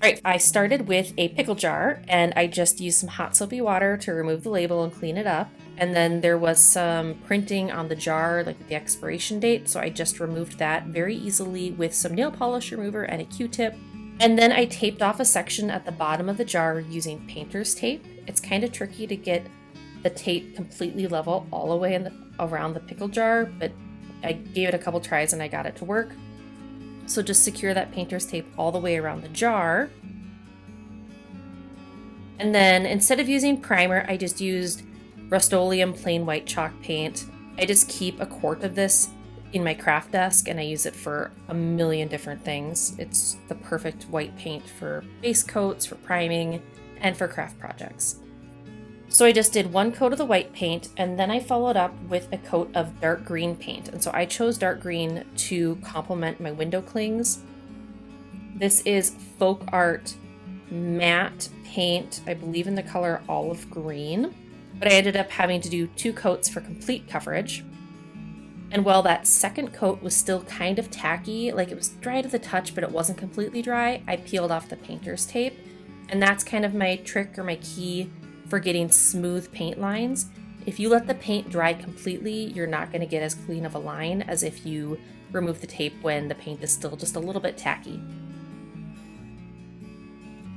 Alright, I started with a pickle jar and I just used some hot soapy water to remove the label and clean it up. And then there was some printing on the jar, like the expiration date, so I just removed that very easily with some nail polish remover and a Q-tip. And then I taped off a section at the bottom of the jar using painter's tape. It's kind of tricky to get the tape completely level all the way around the pickle jar, but I gave it a couple tries and I got it to work. So just secure that painter's tape all the way around the jar. And then instead of using primer, I just used Rust-Oleum plain white chalk paint. I just keep a quart of this in my craft desk and I use it for a million different things. It's the perfect white paint for base coats, for priming, and for craft projects. So I just did one coat of the white paint and then I followed up with a coat of dark green paint. And so I chose dark green to complement my window clings. This is Folk Art matte paint, I believe in the color olive green, but I ended up having to do 2 coats for complete coverage. And while that second coat was still kind of tacky, like it was dry to the touch, but it wasn't completely dry, I peeled off the painter's tape. And that's kind of my trick or my key for getting smooth paint lines. If you let the paint dry completely, you're not going to get as clean of a line as if you remove the tape when the paint is still just a little bit tacky.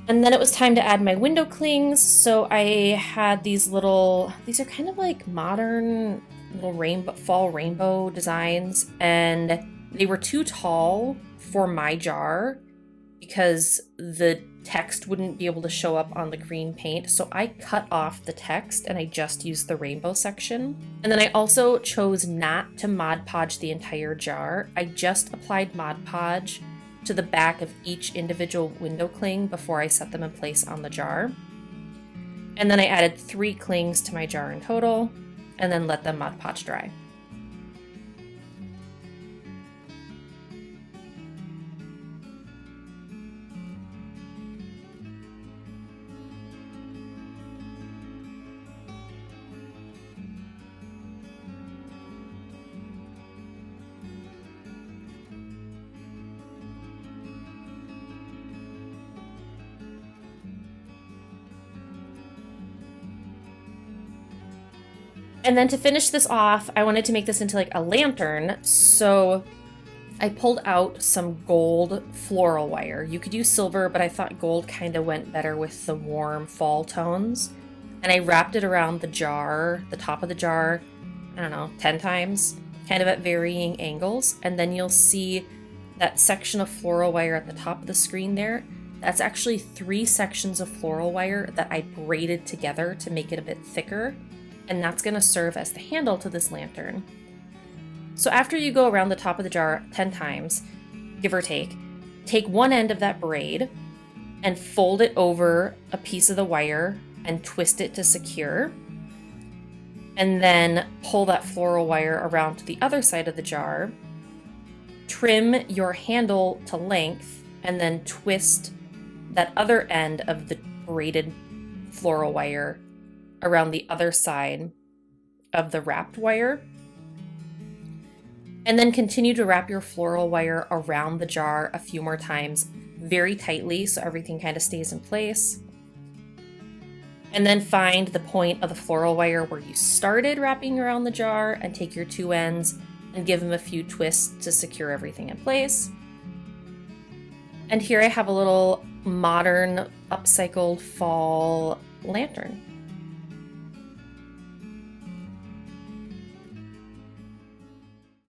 And then it was time to add my window clings. So I had these are kind of like modern little fall rainbow designs, and they were too tall for my jar because the text wouldn't be able to show up on the green paint. So I cut off the text and I just used the rainbow section. And then I also chose not to Mod Podge the entire jar. I just applied Mod Podge to the back of each individual window cling before I set them in place on the jar. And then I added 3 clings to my jar in total, and then let them Mod Podge dry. And then to finish this off, I wanted to make this into like a lantern, so I pulled out some gold floral wire. You could use silver, but I thought gold kind of went better with the warm fall tones. And I wrapped it around the jar, the top of the jar, I don't know, 10 times, kind of at varying angles. And then you'll see that section of floral wire at the top of the screen there. That's actually 3 sections of floral wire that I braided together to make it a bit thicker. And that's going to serve as the handle to this lantern. So after you go around the top of the jar 10 times, give or take one end of that braid and fold it over a piece of the wire and twist it to secure. And then pull that floral wire around to the other side of the jar. Trim your handle to length and then twist that other end of the braided floral wire around the other side of the wrapped wire. And then continue to wrap your floral wire around the jar a few more times, very tightly, so everything kind of stays in place. And then find the point of the floral wire where you started wrapping around the jar and take your 2 ends and give them a few twists to secure everything in place. And here I have a little modern upcycled fall lantern.